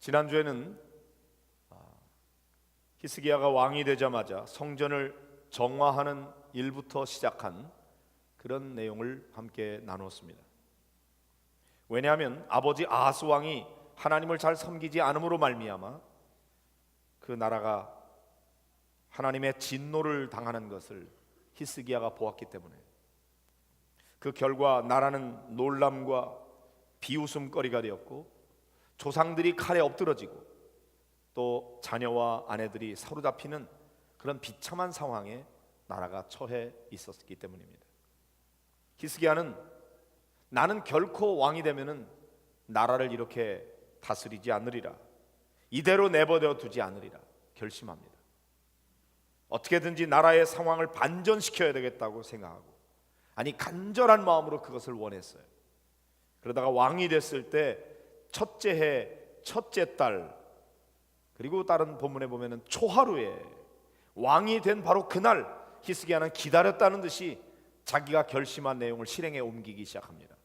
지난주에는 히스기야가 왕이 되자마자 성전을 정화하는 일부터 시작한 그런 내용을 함께 나누었습니다. 왜냐하면 아버지 아하스 왕이 하나님을 잘 섬기지 않음으로 말미암아 그 나라가 하나님의 진노를 당하는 것을 히스기야가 보았기 때문에 그 결과 나라는 놀람과 비웃음거리가 되었고 조상들이 칼에 엎드러지고 또 자녀와 아내들이 사로잡히는 그런 비참한 상황에 나라가 처해 있었기 때문입니다. 히스기야는 나는 결코 왕이 되면은 나라를 이렇게 다스리지 않으리라, 이대로 내버려 두지 않으리라 결심합니다. 어떻게든지 나라의 상황을 반전시켜야 되겠다고 생각하고, 아니 간절한 마음으로 그것을 원했어요. 그러다가 왕이 됐을 때 첫째 해 첫째 달, 그리고 다른 본문에 보면은 초하루에 왕이 된 바로 그날 히스기야는 기다렸다는 듯이 자기가 결심한 내용을 실행에 옮기기 시작합니다.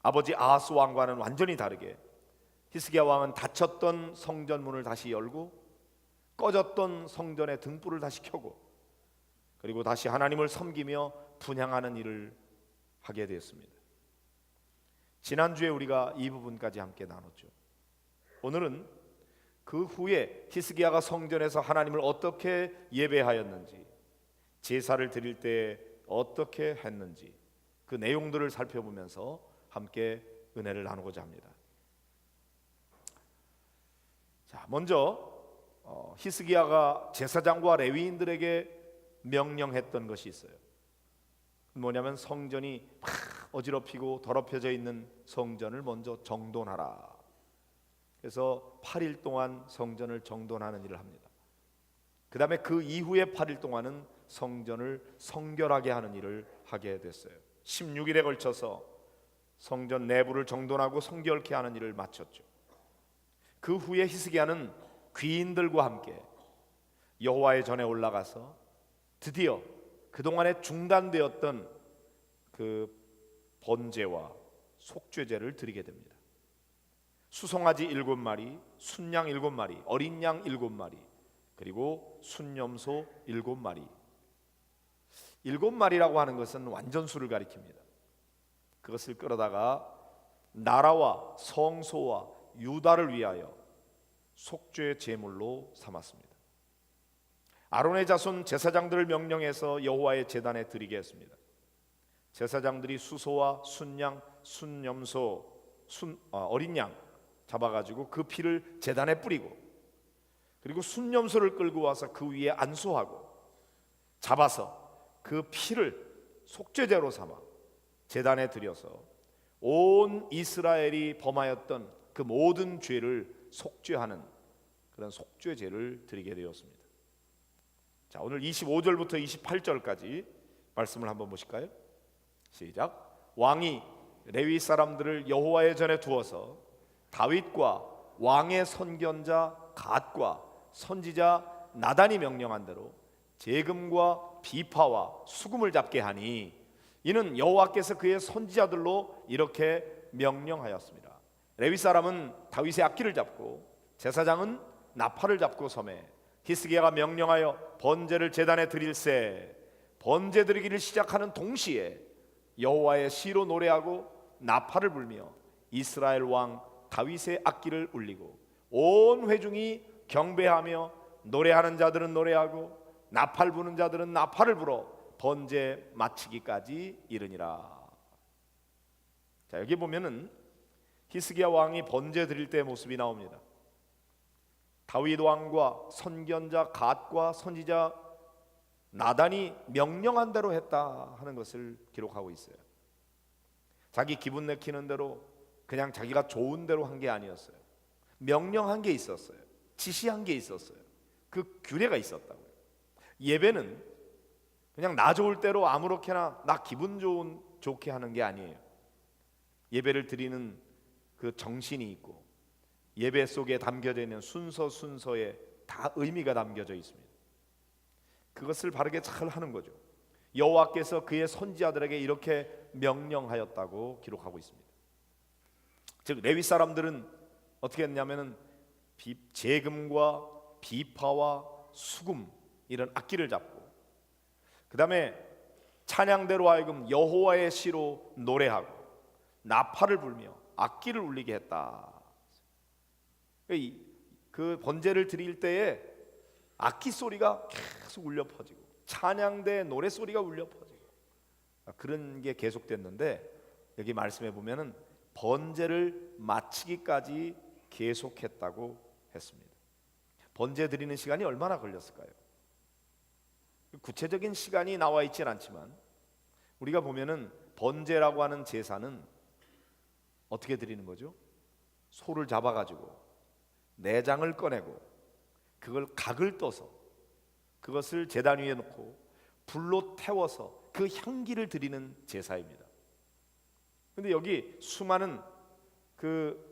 아버지 아하스 왕과는 완전히 다르게 히스기야 왕은 닫혔던 성전 문을 다시 열고 꺼졌던 성전의 등불을 다시 켜고 그리고 다시 하나님을 섬기며 분향하는 일을 하게 되었습니다. 지난주에 우리가 이 부분까지 함께 나눴죠. 오늘은 그 후에 히스기야가 성전에서 하나님을 어떻게 예배하였는지, 제사를 드릴 때 어떻게 했는지 그 내용들을 살펴보면서 함께 은혜를 나누고자 합니다. 자, 먼저 히스기야가 제사장과 레위인들에게 명령했던 것이 있어요. 뭐냐면 성전이 막 어지럽히고 더럽혀져 있는 성전을 먼저 정돈하라. 그래서 8일 동안 성전을 정돈하는 일을 합니다. 그 다음에 그 이후에 8일 동안은 성전을 성결하게 하는 일을 하게 됐어요. 16일에 걸쳐서 성전 내부를 정돈하고 성결케 하는 일을 마쳤죠. 그 후에 히스기야는 귀인들과 함께 여호와의 전에 올라가서 드디어 그동안에 중단되었던 그 번제와 속죄제를 드리게 됩니다. 수송아지 7마리, 순양 7마리, 어린 양 7마리, 그리고 순염소 7마리. 7마리라고 하는 것은 완전수를 가리킵니다. 그것을 끌어다가 나라와 성소와 유다를 위하여 속죄 제물로 삼았습니다. 아론의 자손 제사장들을 명령해서 여호와의 제단에 드리게 했습니다. 제사장들이 수소와 순양, 순염소, 어린 양 잡아가지고 그 피를 제단에 뿌리고, 그리고 순염소를 끌고 와서 그 위에 안수하고, 잡아서 그 피를 속죄제로 삼아 제단에 드려서 온 이스라엘이 범하였던 그 모든 죄를 속죄하는 그런 속죄제를 드리게 되었습니다. 자, 오늘 25절부터 28절까지 말씀을 한번 보실까요? 시작. 왕이 레위 사람들을 여호와의 전에 두어서 다윗과 왕의 선견자 갓과 선지자 나단이 명령한 대로 재금과 비파와 수금을 잡게 하니, 이는 여호와께서 그의 선지자들로 이렇게 명령하였습니다. 레위 사람은 다윗의 악기를 잡고 제사장은 나팔을 잡고 섬에 히스기야가 명령하여 번제를 제단에 드릴새 번제 드리기를 시작하는 동시에 여호와의 시로 노래하고 나팔을 불며 이스라엘 왕 다윗의 악기를 울리고 온 회중이 경배하며 노래하는 자들은 노래하고 나팔 부는 자들은 나팔을 불어 번제 마치기까지 이르니라. 자, 여기 보면은 히스기야 왕이 번제 드릴 때의 모습이 나옵니다. 다윗 왕과 선견자 갓과 선지자 나단이 명령한 대로 했다 하는 것을 기록하고 있어요. 자기 기분 내키는 대로 그냥 자기가 좋은 대로 한 게 아니었어요. 명령한 게 있었어요. 지시한 게 있었어요. 그 규례가 있었다고요. 예배는 그냥 나 좋을 대로 아무렇게나 나 기분 좋게 하는 게 아니에요. 예배를 드리는 그 정신이 있고 예배 속에 담겨져 있는 순서에 다 의미가 담겨져 있습니다. 그것을 바르게 잘 하는 거죠. 여호와께서 그의 선지자들에게 이렇게 명령하였다고 기록하고 있습니다. 즉 레위 사람들은 어떻게 했냐면은 재금과 비파와 수금 이런 악기를 잡고, 그 다음에 찬양대로 하여금 여호와의 시로 노래하고 나팔을 불며 악기를 울리게 했다. 그 번제를 드릴 때에 악기 소리가 계속 울려 퍼지고 찬양대 노래 소리가 울려 퍼지고 그런 게 계속됐는데, 여기 말씀해 보면은 번제를 마치기까지 계속했다고 했습니다. 번제 드리는 시간이 얼마나 걸렸을까요? 구체적인 시간이 나와 있진 않지만 우리가 보면은 번제라고 하는 제사는 어떻게 드리는 거죠? 소를 잡아가지고 내장을 꺼내고 그걸 각을 떠서 그것을 제단 위에 놓고 불로 태워서 그 향기를 드리는 제사입니다. 근데 여기 수많은 그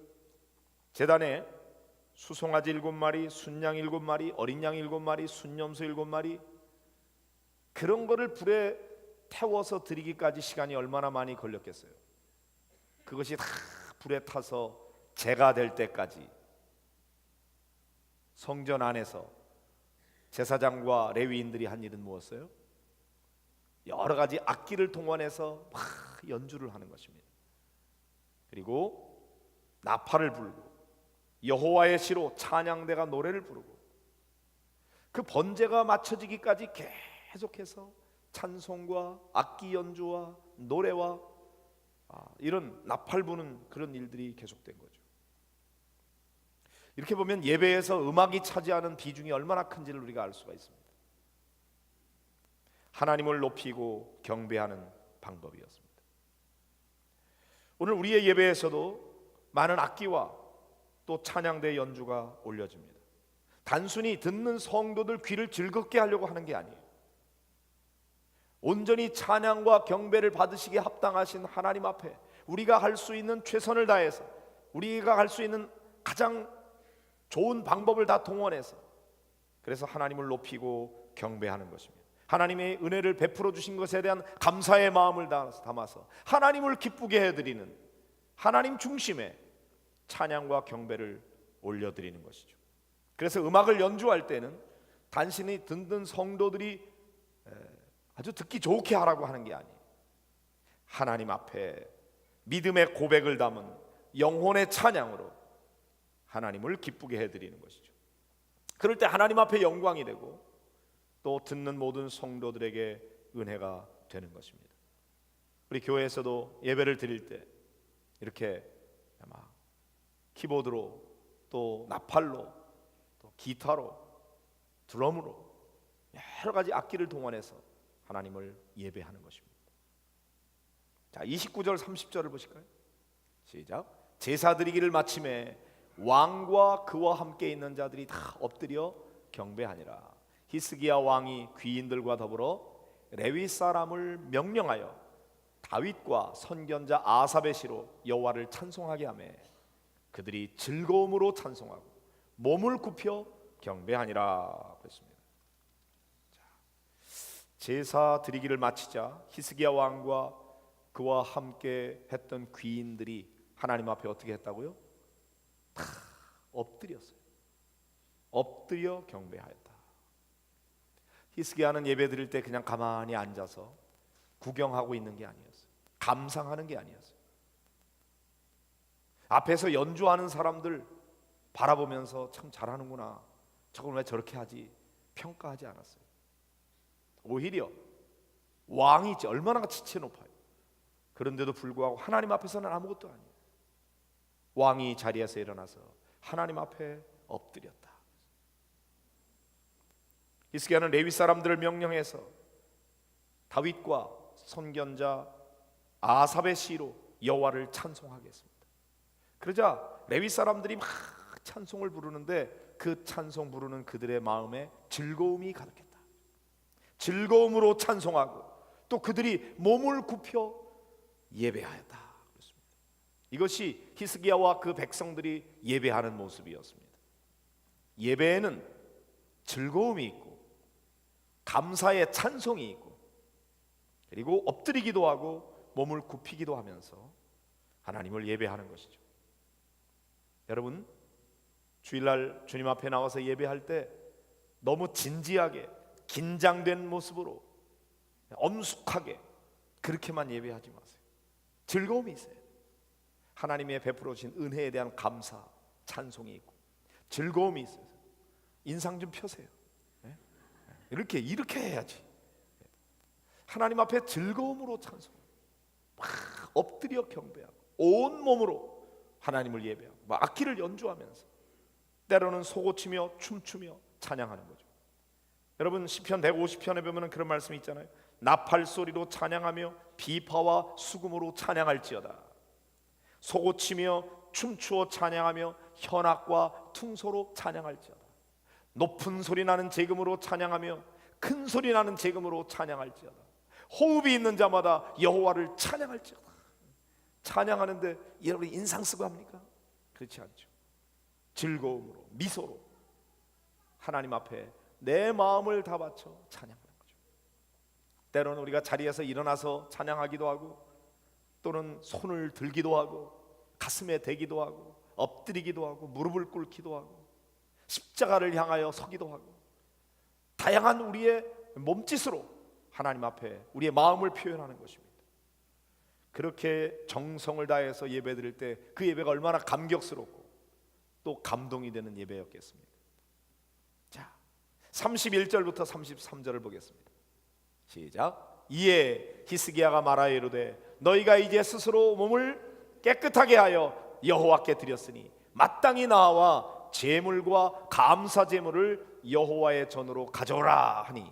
제단에 수송아지 7마리, 순양 7마리, 어린 양 7마리, 순염소 7마리, 그런 거를 불에 태워서 드리기까지 시간이 얼마나 많이 걸렸겠어요? 그것이 다 불에 타서 제가 될 때까지 성전 안에서 제사장과 레위인들이 한 일은 무엇이에요? 여러 가지 악기를 동원해서 막 연주를 하는 것입니다. 그리고 나팔을 불고 여호와의 시로 찬양대가 노래를 부르고, 그 번제가 마쳐지기까지 계속해서 찬송과 악기 연주와 노래와 이런 나팔 부는 그런 일들이 계속된 거죠. 이렇게 보면 예배에서 음악이 차지하는 비중이 얼마나 큰지를 우리가 알 수가 있습니다. 하나님을 높이고 경배하는 방법이었습니다. 오늘 우리의 예배에서도 많은 악기와 또 찬양대 연주가 올려집니다. 단순히 듣는 성도들 귀를 즐겁게 하려고 하는 게 아니에요. 온전히 찬양과 경배를 받으시기에 합당하신 하나님 앞에 우리가 할 수 있는 최선을 다해서, 우리가 할 수 있는 가장 좋은 방법을 다 동원해서, 그래서 하나님을 높이고 경배하는 것입니다. 하나님의 은혜를 베풀어 주신 것에 대한 감사의 마음을 담아서 하나님을 기쁘게 해드리는, 하나님 중심의 찬양과 경배를 올려드리는 것이죠. 그래서 음악을 연주할 때는 단순히 듣는 성도들이 아주 듣기 좋게 하라고 하는 게 아니에요. 하나님 앞에 믿음의 고백을 담은 영혼의 찬양으로 하나님을 기쁘게 해드리는 것이죠. 그럴 때 하나님 앞에 영광이 되고 또 듣는 모든 성도들에게 은혜가 되는 것입니다. 우리 교회에서도 예배를 드릴 때 이렇게 막 키보드로 또 나팔로 또 기타로 드럼으로 여러 가지 악기를 동원해서 하나님을 예배하는 것입니다. 자, 29절 30절을 보실까요? 시작. 제사 드리기를 마침에 왕과 그와 함께 있는 자들이 다 엎드려 경배하니라. 히스기야 왕이 귀인들과 더불어 레위 사람을 명령하여 다윗과 선견자 아삽의 시로 여호와를 찬송하게 하며 그들이 즐거움으로 찬송하고 몸을 굽혀 경배하니라 그랬습니다. 자, 제사 드리기를 마치자 히스기야 왕과 그와 함께 했던 귀인들이 하나님 앞에 어떻게 했다고요? 다 엎드렸어요. 엎드려 경배하였다. 히스기야는 예배 드릴 때 그냥 가만히 앉아서 구경하고 있는 게 아니었어요. 감상하는 게 아니었어요. 앞에서 연주하는 사람들 바라보면서 참 잘하는구나, 저건 왜 저렇게 하지, 평가하지 않았어요. 오히려 왕이 얼마나 지체 높아요. 그런데도 불구하고 하나님 앞에서는 아무것도 아니에요. 왕이 자리에서 일어나서 하나님 앞에 엎드렸다. 히스기야는 레위 사람들을 명령해서 다윗과 선견자 아삽의 시로 여호와를 찬송하겠습니다. 그러자 레위 사람들이 막 찬송을 부르는데 그 찬송 부르는 그들의 마음에 즐거움이 가득했다. 즐거움으로 찬송하고 또 그들이 몸을 굽혀 예배하였다. 그렇습니다. 이것이 히스기야와 그 백성들이 예배하는 모습이었습니다. 예배에는 즐거움이 있고 감사의 찬송이 있고 그리고 엎드리기도 하고 몸을 굽히기도 하면서 하나님을 예배하는 것이죠. 여러분, 주일날 주님 앞에 나와서 예배할 때 너무 진지하게 긴장된 모습으로 엄숙하게 그렇게만 예배하지 마세요. 즐거움이 있어요. 하나님의 베풀어 주신 은혜에 대한 감사, 찬송이 있고 즐거움이 있어요. 인상 좀 펴세요. 이렇게 해야지. 하나님 앞에 즐거움으로 찬송, 막 엎드려 경배하고 온 몸으로 하나님을 예배하고 막 악기를 연주하면서 때로는 소고치며 춤추며 찬양하는 거죠. 여러분 시편 150편에 보면 그런 말씀이 있잖아요. 나팔 소리로 찬양하며 비파와 수금으로 찬양할지어다. 소고치며 춤추어 찬양하며 현악과 퉁소로 찬양할지어다. 높은 소리 나는 제금으로 찬양하며 큰 소리 나는 제금으로 찬양할지어다. 호흡이 있는 자마다 여호와를 찬양할지어다. 찬양하는데 여러분 인상 쓰고 합니까? 그렇지 않죠. 즐거움으로 미소로 하나님 앞에 내 마음을 다 바쳐 찬양하는 거죠. 때로는 우리가 자리에서 일어나서 찬양하기도 하고 또는 손을 들기도 하고 가슴에 대기도 하고 엎드리기도 하고 무릎을 꿇기도 하고 십자가를 향하여 서기도 하고 다양한 우리의 몸짓으로 하나님 앞에 우리의 마음을 표현하는 것입니다. 그렇게 정성을 다해서 예배드릴 때 그 예배가 얼마나 감격스럽고 또 감동이 되는 예배였겠습니까? 자, 31절부터 33절을 보겠습니다. 시작. 이에 히스기야가 말하여 이르되 너희가 이제 스스로 몸을 깨끗하게 하여 여호와께 드렸으니 마땅히 나와 제물과 감사 제물을 여호와의 전으로 가져오라 하니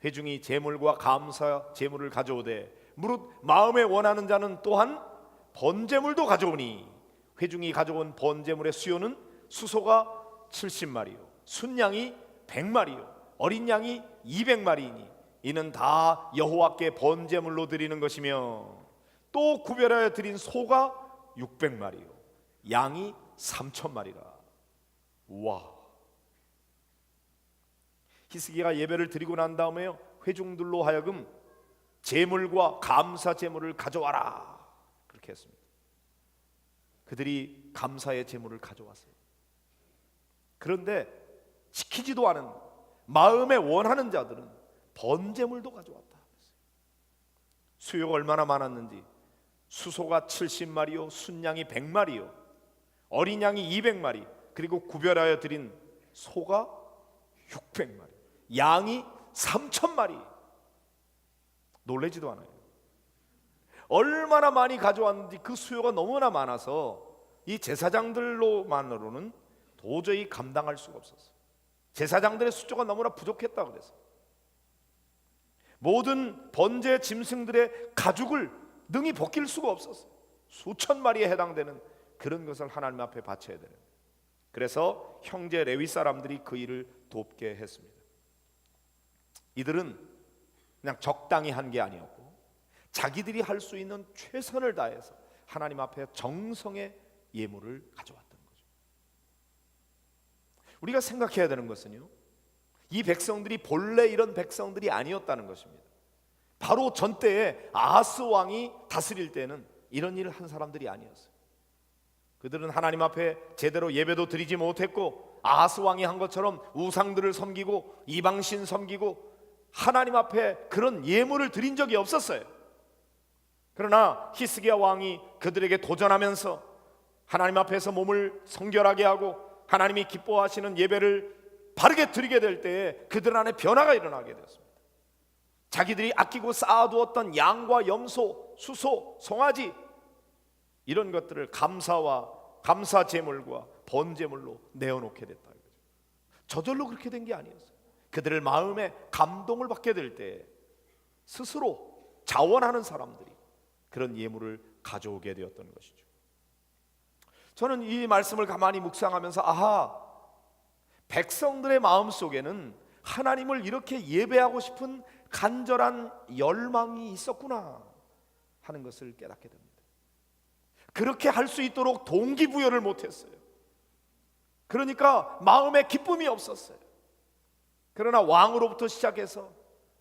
회중이 제물과 감사 제물을 가져오되 무릇 마음에 원하는 자는 또한 번제물도 가져오니 회중이 가져온 번제물의 수요는 수소가 70마리요 순양이 100마리요 어린 양이 200마리이니 이는 다 여호와께 번제물로 드리는 것이며 또 구별하여 드린 소가 600마리요 양이 3,000마리라. 와. 히스기야가 예배를 드리고 난 다음에요 회중들로 하여금 제물과 감사 제물을 가져와라 그렇게 했습니다. 그들이 감사의 제물을 가져왔어요. 그런데 시키지도 않은 마음에 원하는 자들은 번제물도 가져왔다. 수요가 얼마나 많았는지 수소가 70마리요 순양이 100마리요 어린 양이 200마리 그리고 구별하여 드린 소가 600마리 양이 3,000마리. 놀라지도 않아요. 얼마나 많이 가져왔는지 그 수요가 너무나 많아서 이 제사장들로만으로는 도저히 감당할 수가 없었어요. 제사장들의 숫자가 너무나 부족했다 그래서 모든 번제 짐승들의 가죽을 능히 벗길 수가 없었어요. 수천 마리에 해당되는 그런 것을 하나님 앞에 바쳐야 되는. 그래서 형제 레위 사람들이 그 일을 돕게 했습니다. 이들은 그냥 적당히 한 게 아니었고 자기들이 할 수 있는 최선을 다해서 하나님 앞에 정성의 예물을 가져왔던 거죠. 우리가 생각해야 되는 것은요 이 백성들이 본래 이런 백성들이 아니었다는 것입니다. 바로 전 때에 아하스 왕이 다스릴 때는 이런 일을 한 사람들이 아니었어요. 그들은 하나님 앞에 제대로 예배도 드리지 못했고 아하스 왕이 한 것처럼 우상들을 섬기고 이방신 섬기고 하나님 앞에 그런 예물을 드린 적이 없었어요. 그러나 히스기야 왕이 그들에게 도전하면서 하나님 앞에서 몸을 성결하게 하고 하나님이 기뻐하시는 예배를 바르게 드리게 될 때에 그들 안에 변화가 일어나게 되었습니다. 자기들이 아끼고 쌓아두었던 양과 염소, 수소, 송아지 이런 것들을 감사 제물과 번제물로 내어놓게 됐다. 저절로 그렇게 된 게 아니었어요. 그들의 마음에 감동을 받게 될 때 스스로 자원하는 사람들이 그런 예물을 가져오게 되었던 것이죠. 저는 이 말씀을 가만히 묵상하면서 아하, 백성들의 마음속에는 하나님을 이렇게 예배하고 싶은 간절한 열망이 있었구나 하는 것을 깨닫게 됩니다. 그렇게 할 수 있도록 동기부여를 못했어요. 그러니까 마음에 기쁨이 없었어요. 그러나 왕으로부터 시작해서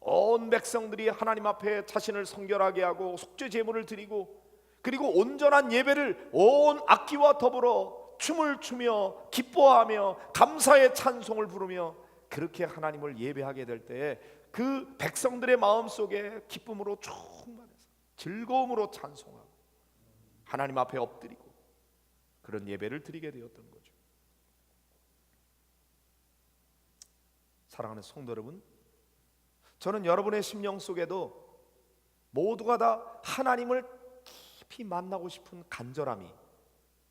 온 백성들이 하나님 앞에 자신을 성결하게 하고 속죄 제물을 드리고 그리고 온전한 예배를 온 악기와 더불어 춤을 추며 기뻐하며 감사의 찬송을 부르며 그렇게 하나님을 예배하게 될 때에 그 백성들의 마음속에 기쁨으로 충만해서 즐거움으로 찬송하고 하나님 앞에 엎드리고 그런 예배를 드리게 되었던 거죠. 사랑하는 성도 여러분, 저는 여러분의 심령 속에도 모두가 다 하나님을 깊이 만나고 싶은 간절함이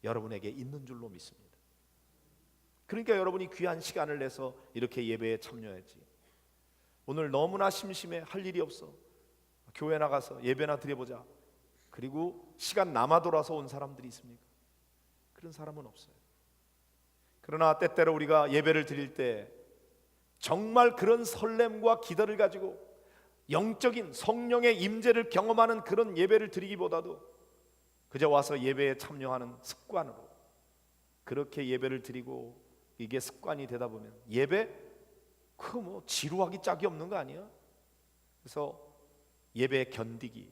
여러분에게 있는 줄로 믿습니다. 그러니까 여러분이 귀한 시간을 내서 이렇게 예배에 참여했지. 오늘 너무나 심심해, 할 일이 없어, 교회 나가서 예배나 드려보자, 그리고 시간 남아 돌아서 온 사람들이 있습니까? 그런 사람은 없어요. 그러나 때때로 우리가 예배를 드릴 때 정말 그런 설렘과 기대를 가지고 영적인 성령의 임재를 경험하는 그런 예배를 드리기보다도 그저 와서 예배에 참여하는 습관으로 그렇게 예배를 드리고 이게 습관이 되다 보면 예배 그 뭐 지루하기 짝이 없는 거 아니야? 그래서 예배 견디기,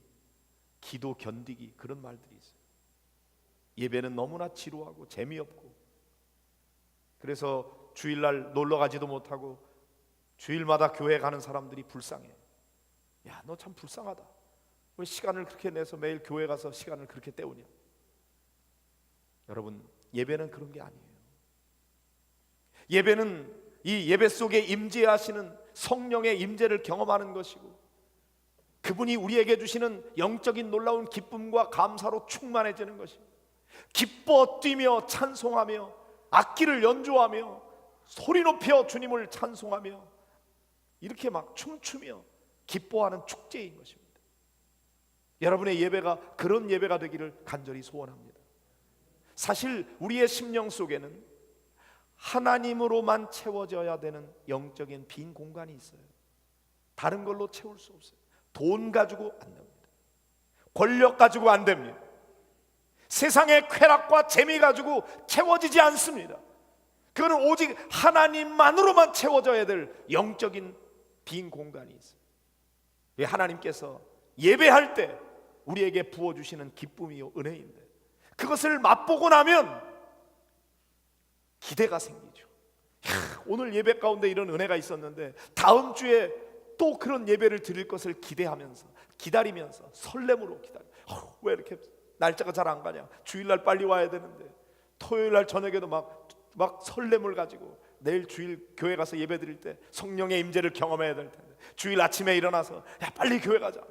기도 견디기 그런 말들이 있어요. 예배는 너무나 지루하고 재미없고 그래서 주일날 놀러 가지도 못하고 주일마다 교회 가는 사람들이 불쌍해. 야, 너 참 불쌍하다. 왜 시간을 그렇게 내서 매일 교회 가서 시간을 그렇게 때우냐? 여러분, 예배는 그런 게 아니에요. 예배는 이 예배 속에 임재하시는 성령의 임재를 경험하는 것이고 그분이 우리에게 주시는 영적인 놀라운 기쁨과 감사로 충만해지는 것입니다. 기뻐 뛰며 찬송하며 악기를 연주하며 소리 높여 주님을 찬송하며 이렇게 막 춤추며 기뻐하는 축제인 것입니다. 여러분의 예배가 그런 예배가 되기를 간절히 소원합니다. 사실 우리의 심령 속에는 하나님으로만 채워져야 되는 영적인 빈 공간이 있어요. 다른 걸로 채울 수 없어요. 돈 가지고 안 됩니다. 권력 가지고 안 됩니다. 세상의 쾌락과 재미 가지고 채워지지 않습니다. 그거는 오직 하나님만으로만 채워져야 될 영적인 빈 공간이 있어요. 하나님께서 예배할 때 우리에게 부어주시는 기쁨이요 은혜인데 그것을 맛보고 나면 기대가 생기죠. 오늘 예배 가운데 이런 은혜가 있었는데 다음 주에 또 그런 예배를 드릴 것을 기대하면서 기다리면서 설렘으로 기다려. 왜 이렇게 날짜가 잘 안 가냐? 주일날 빨리 와야 되는데 토요일날 저녁에도 막 설렘을 가지고 내일 주일 교회 가서 예배 드릴 때 성령의 임재를 경험해야 될 텐데 주일 아침에 일어나서 야 빨리 교회 가자.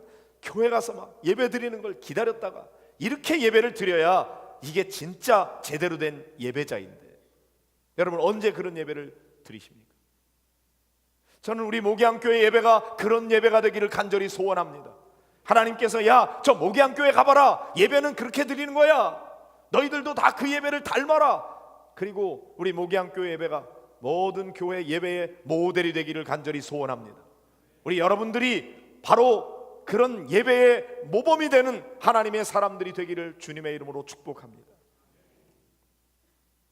교회 가서 막 예배 드리는 걸 기다렸다가 이렇게 예배를 드려야 이게 진짜 제대로 된 예배자인데 여러분 언제 그런 예배를 드리십니까? 저는 우리 목양교회 예배가 그런 예배가 되기를 간절히 소원합니다. 하나님께서 야 저 목양교회 가봐라, 예배는 그렇게 드리는 거야, 너희들도 다 그 예배를 닮아라. 그리고 우리 목양교회 예배가 모든 교회 예배의 모델이 되기를 간절히 소원합니다. 우리 여러분들이 바로 그런 예배의 모범이 되는 하나님의 사람들이 되기를 주님의 이름으로 축복합니다.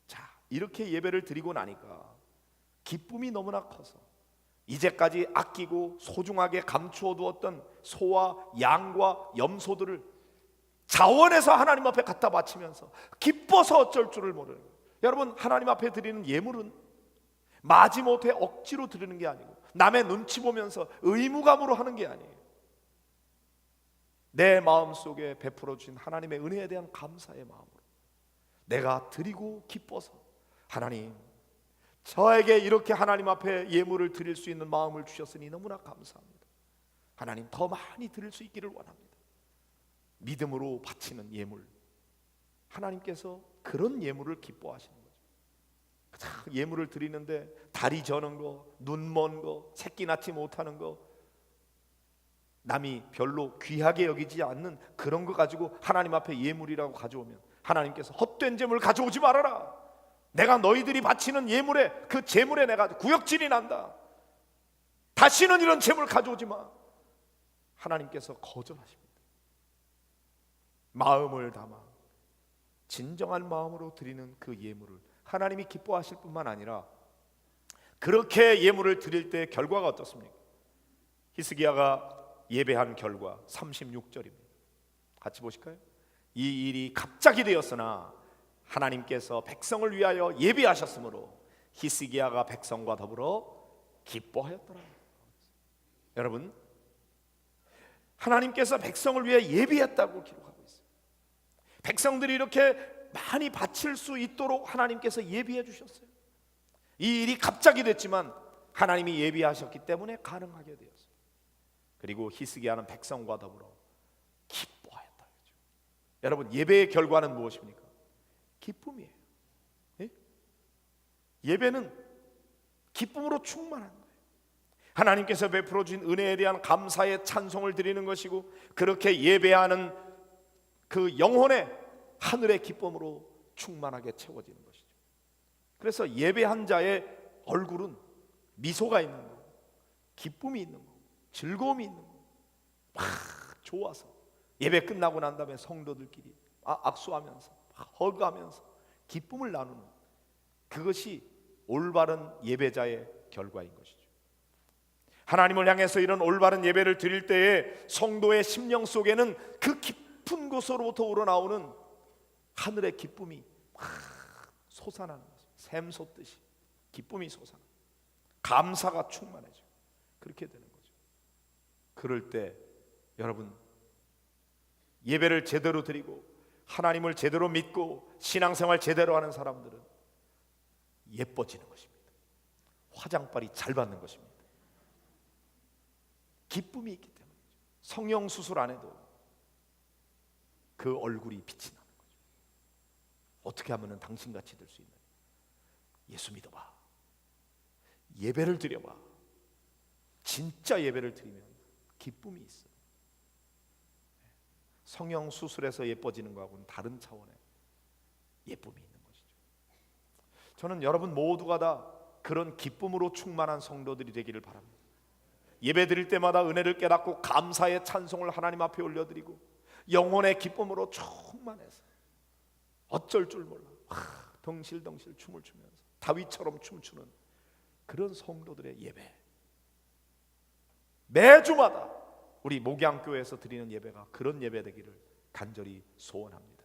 자, 이렇게 예배를 드리고 나니까 기쁨이 너무나 커서 이제까지 아끼고 소중하게 감추어 두었던 소와 양과 염소들을 자원해서 하나님 앞에 갖다 바치면서 기뻐서 어쩔 줄을 모르는 거예요. 여러분, 하나님 앞에 드리는 예물은 마지못해 억지로 드리는 게 아니고 남의 눈치 보면서 의무감으로 하는 게 아니에요. 내 마음속에 베풀어 주신 하나님의 은혜에 대한 감사의 마음으로 내가 드리고 기뻐서 하나님 저에게 이렇게 하나님 앞에 예물을 드릴 수 있는 마음을 주셨으니 너무나 감사합니다. 하나님 더 많이 드릴 수 있기를 원합니다. 믿음으로 바치는 예물, 하나님께서 그런 예물을 기뻐하시는 거죠. 예물을 드리는데 다리 저는 거, 눈 먼 거, 새끼 낳지 못하는 거, 남이 별로 귀하게 여기지 않는 그런 거 가지고 하나님 앞에 예물이라고 가져오면 하나님께서 헛된 재물 가져오지 말아라. 내가 너희들이 바치는 예물에 그 재물에 내가 구역질이 난다. 다시는 이런 재물 가져오지 마. 하나님께서 거절하십니다. 마음을 담아 진정한 마음으로 드리는 그 예물을 하나님이 기뻐하실 뿐만 아니라 그렇게 예물을 드릴 때 결과가 어떻습니까? 히스기야가 예배한 결과 36절입니다. 같이 보실까요? 이 일이 갑자기 되었으나 하나님께서 백성을 위하여 예비하셨으므로 히스기야가 백성과 더불어 기뻐하였더라. 여러분, 하나님께서 백성을 위해 예비했다고 기록하고 있어요. 백성들이 이렇게 많이 바칠 수 있도록 하나님께서 예비해 주셨어요. 이 일이 갑자기 됐지만 하나님이 예비하셨기 때문에 가능하게 되었어요. 그리고 히스기야는 백성과 더불어 기뻐하였다. 여러분, 예배의 결과는 무엇입니까? 기쁨이에요. 예? 예배는 기쁨으로 충만한 거예요. 하나님께서 베풀어 주신 은혜에 대한 감사의 찬송을 드리는 것이고, 그렇게 예배하는 그 영혼의 하늘의 기쁨으로 충만하게 채워지는 것이죠. 그래서 예배한 자의 얼굴은 미소가 있는 거고, 기쁨이 있는 거고, 즐거움이 있는 거고, 막 좋아서 예배 끝나고 난 다음에 성도들끼리 악수하면서 허그하면서 기쁨을 나누는, 그것이 올바른 예배자의 결과인 것이죠. 하나님을 향해서 이런 올바른 예배를 드릴 때에 성도의 심령 속에는 그 깊은 곳으로부터 우러나오는 하늘의 기쁨이 막 솟아나는 거죠. 샘 솟듯이 기쁨이 솟아나, 감사가 충만해져. 그렇게 되는 거죠. 그럴 때 여러분, 예배를 제대로 드리고 하나님을 제대로 믿고 신앙생활 제대로 하는 사람들은 예뻐지는 것입니다. 화장빨이 잘 받는 것입니다. 기쁨이 있기 때문이죠. 성형 수술 안 해도 그 얼굴이 빛이 나는 거죠. 어떻게 하면 당신같이 될 수 있나요? 예수 믿어봐. 예배를 드려봐. 진짜 예배를 드리면 기쁨이 있어요. 성형 수술에서 예뻐지는 것하고는 다른 차원의 예쁨이 있는 것이죠. 저는 여러분 모두가 다 그런 기쁨으로 충만한 성도들이 되기를 바랍니다. 예배 드릴 때마다 은혜를 깨닫고 감사의 찬송을 하나님 앞에 올려드리고 영혼의 기쁨으로 충만해서 어쩔 줄 몰라 덩실덩실 춤을 추면서 다윗처럼 춤추는 그런 성도들의 예배, 매주마다 우리 목양교회에서 드리는 예배가 그런 예배 되기를 간절히 소원합니다.